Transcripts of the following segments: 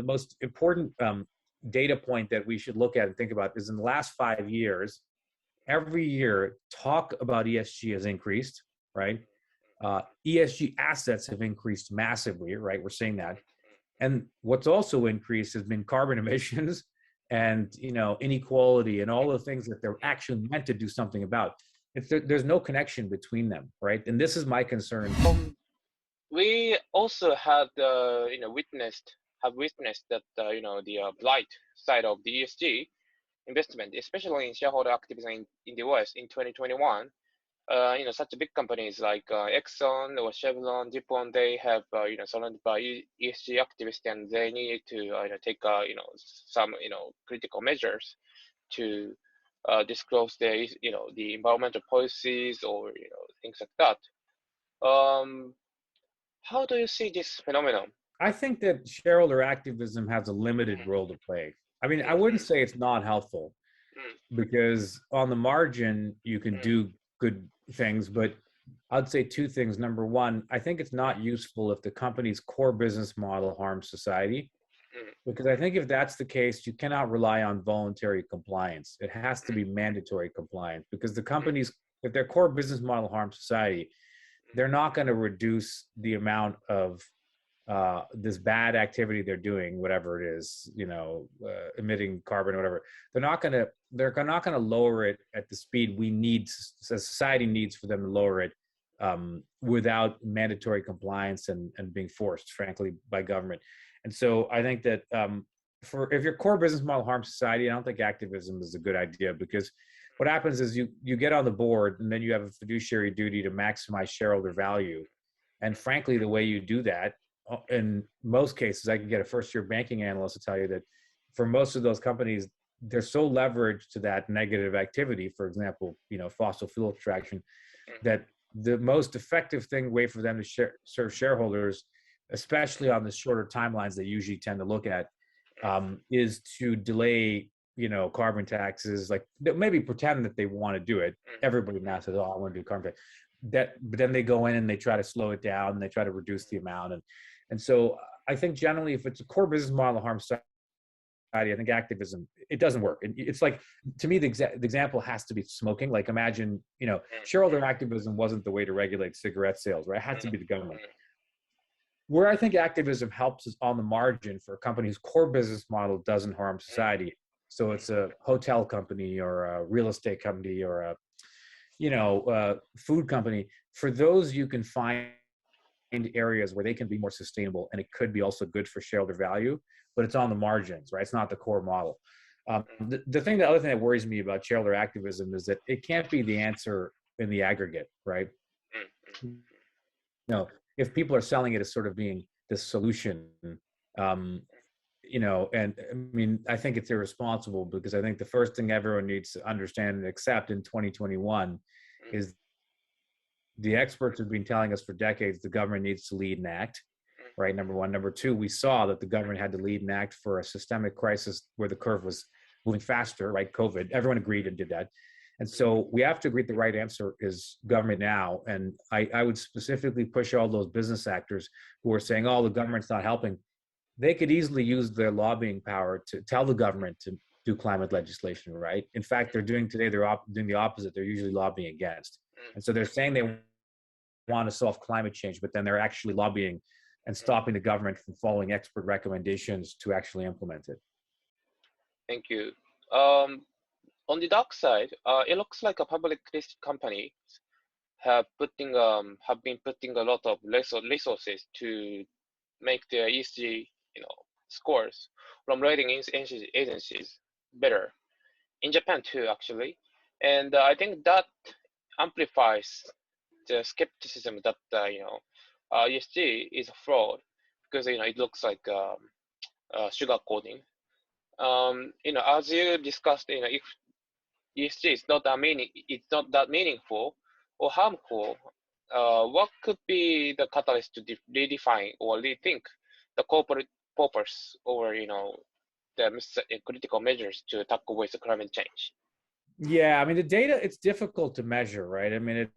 The most important data point that we should look at and think about is in the last 5 years, every year talk about ESG has increased, right? ESG assets have increased massively, right? We're seeing that. And what's also increased has been carbon emissions and inequality and all the things that they're actually meant to do something about. There's no connection between them, right? And this is my concern. We also have witnessed that the blight side of the ESG investment, especially in shareholder activism in the US in 2021. Such big companies like Exxon or Chevron, DuPont, they have surrounded by ESG activists, and they need to take some critical measures to disclose the the environmental policies or things like that. How do you see this phenomenon? I think that shareholder activism has a limited role to play. I mean, I wouldn't say it's not helpful, because on the margin you can do good things, but I'd say two things. Number one, I think it's not useful if the company's core business model harms society, because I think if that's the case, you cannot rely on voluntary compliance. It has to be mandatory compliance, because the companies, if their core business model harms society, they're not going to reduce the amount of this bad activity they're doing, whatever it is, emitting carbon or whatever. They're not going to lower it at the speed we need, society needs, for them to lower it without mandatory compliance and being forced, frankly, by government. And so I think that if your core business model harms society, I don't think activism is a good idea, because what happens is you get on the board and then you have a fiduciary duty to maximize shareholder value. And frankly, the way you do that, in most cases, I can get a first-year banking analyst to tell you that for most of those companies, they're so leveraged to that negative activity, for example, fossil fuel extraction, that the most effective way for them to serve shareholders, especially on the shorter timelines they usually tend to look at, is to delay carbon taxes. Like, maybe pretend that they want to do it. Everybody now says, "Oh, I want to do carbon tax." But then they go in and they try to slow it down and they try to reduce the amount. And so I think generally, if it's a core business model that harms society, I think activism, it doesn't work. It's like, to me, the example has to be smoking. Like, imagine, shareholder activism wasn't the way to regulate cigarette sales, right? It had to be the government. Where I think activism helps is on the margin for a company whose core business model doesn't harm society. So it's a hotel company or a real estate company or a food company. For those, you can find areas where they can be more sustainable, and it could be also good for shareholder value, but it's on the margins, right? It's not the core model. The other thing that worries me about shareholder activism is that it can't be the answer in the aggregate, right? If people are selling it as sort of being the solution, and I mean, I think it's irresponsible, because I think the first thing everyone needs to understand and accept in 2021 is the experts have been telling us for decades the government needs to lead and act, right? Number one. Number two, we saw that the government had to lead and act for a systemic crisis where the curve was moving faster, right? COVID, everyone agreed and did that. And so we have to agree the right answer is government now. And I would specifically push all those business actors who are saying, "Oh, the government's not helping." They could easily use their lobbying power to tell the government to do climate legislation, right? In fact, they're doing the opposite. They're usually lobbying against. And so they're saying they want to solve climate change, but then they're actually lobbying and stopping the government from following expert recommendations to actually implement it. Thank you. On the dark side, it looks like a public listed company have been putting a lot of resources to make their ESG scores from rating agencies better. In Japan too, actually. And I think that amplifies the skepticism that ESG is a fraud, because it looks like sugar coating. As you discussed, if ESG is not that meaningful or harmful, what could be the catalyst to redefine or rethink the corporate purpose or the critical measures to tackle with the climate change? Yeah, I mean, the data, it's difficult to measure, right? I mean,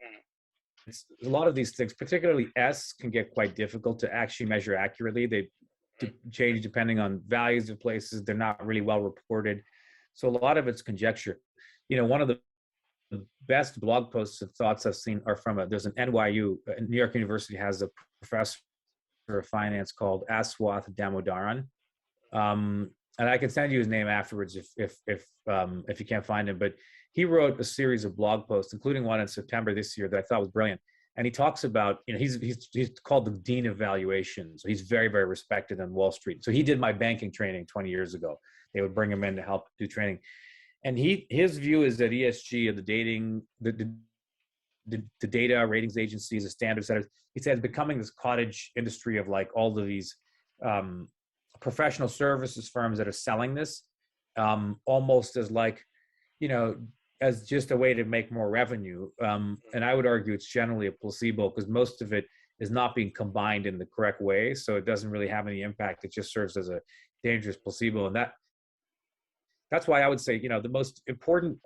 it's a lot of these things, particularly S, can get quite difficult to actually measure accurately. They change depending on values of places. They're not really well reported. So a lot of it's conjecture. One of the best blog posts and thoughts I've seen are from there's an NYU, New York University has a professor of finance called Aswath Damodaran. And I can send you his name afterwards if you can't find him. But he wrote a series of blog posts, including one in September this year that I thought was brilliant. And he talks about, he's called the dean of valuation. So he's very, very respected on Wall Street. So he did my banking training 20 years ago. They would bring him in to help do training. And his view is that ESG and the data ratings agencies, the standard setters, he says becoming this cottage industry of like all of these professional services firms that are selling this almost as like, as just a way to make more revenue. And I would argue it's generally a placebo because most of it is not being combined in the correct way. So it doesn't really have any impact. It just serves as a dangerous placebo. And that's why I would say, the most important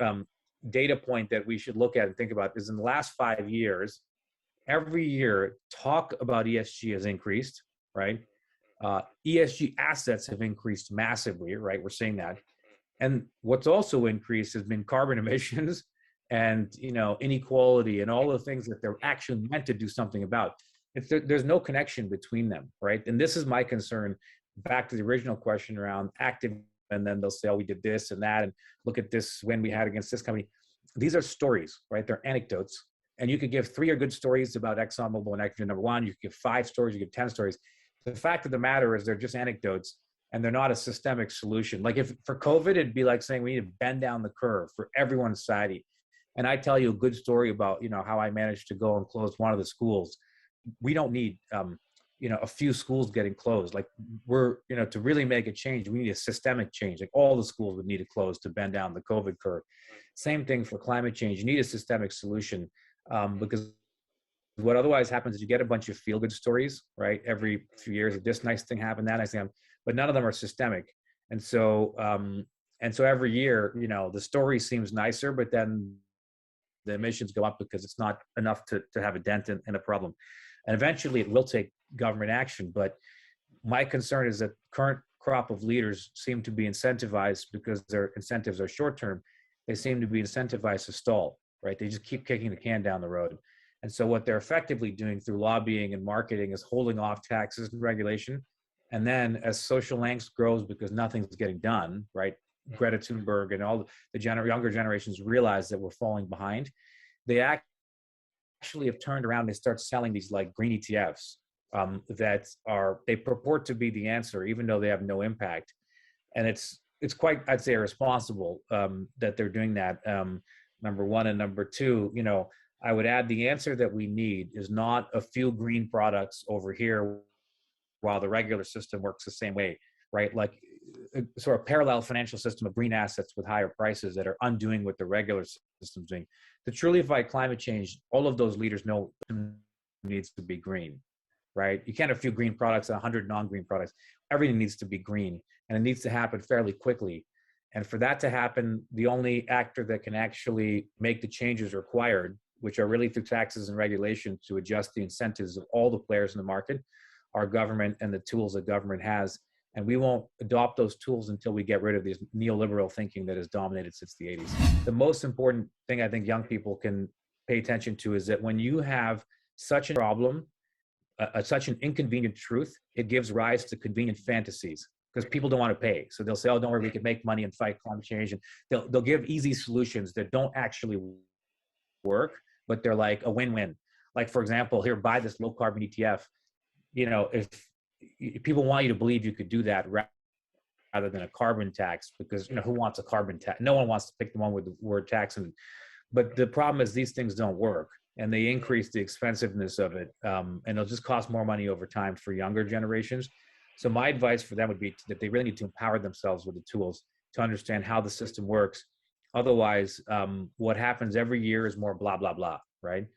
data point that we should look at and think about is in the last 5 years, every year talk about ESG has increased, right? ESG assets have increased massively, right? We're seeing that. And what's also increased has been carbon emissions and, inequality and all the things that they're actually meant to do something about. There's no connection between them, right? And this is my concern, back to the original question around active, and then they'll say, oh, we did this and that, and look at this win we had against this company. These are stories, right? They're anecdotes. And you could give 3 good stories about ExxonMobil and Nitrogen number 1. You could give 5 stories, you give 10 stories. The fact of the matter is they're just anecdotes and they're not a systemic solution. Like if for COVID, it'd be like saying we need to bend down the curve for everyone in society. And I tell you a good story about, how I managed to go and close one of the schools. We don't need, a few schools getting closed. Like to really make a change, we need a systemic change. Like all the schools would need to close to bend down the COVID curve. Same thing for climate change. You need a systemic solution because what otherwise happens is you get a bunch of feel-good stories, right? Every few years, this nice thing happened, that nice thing happened, but none of them are systemic. And so every year, the story seems nicer, but then the emissions go up because it's not enough to have a dent in a problem. And eventually it will take government action. But my concern is that current crop of leaders seem to be incentivized because their incentives are short-term. They seem to be incentivized to stall, right? They just keep kicking the can down the road. And so what they're effectively doing through lobbying and marketing is holding off taxes and regulation. And then as social angst grows because nothing's getting done, right? Greta Thunberg and all the younger generations realize that we're falling behind. They actually have turned around and start selling these like green ETFs they purport to be the answer, even though they have no impact. And it's quite, I'd say, irresponsible that they're doing that, number one. And number two, I would add the answer that we need is not a few green products over here while the regular system works the same way, right? Like a sort of parallel financial system of green assets with higher prices that are undoing what the regular system's doing. To truly fight climate change, all of those leaders know it needs to be green, right? You can't have a few green products and 100 non-green products. Everything needs to be green, and it needs to happen fairly quickly. And for that to happen, the only actor that can actually make the changes required, which are really through taxes and regulation to adjust the incentives of all the players in the market, are government and the tools that government has. And we won't adopt those tools until we get rid of this neoliberal thinking that has dominated since the 80s. The most important thing I think young people can pay attention to is that when you have such a problem, such an inconvenient truth, it gives rise to convenient fantasies because people don't want to pay. So they'll say, oh, don't worry, we can make money and fight climate change. And they'll give easy solutions that don't actually work, but they're like a win-win. Like, for example, here, buy this low carbon ETF. If people want you to believe you could do that rather than a carbon tax, because who wants a carbon tax? No one wants to pick the one with the word tax in it. But the problem is these things don't work, and they increase the expensiveness of it, and it'll just cost more money over time for younger generations. So my advice for them would be that they really need to empower themselves with the tools to understand how the system works. Otherwise, what happens every year is more blah, blah, blah, right?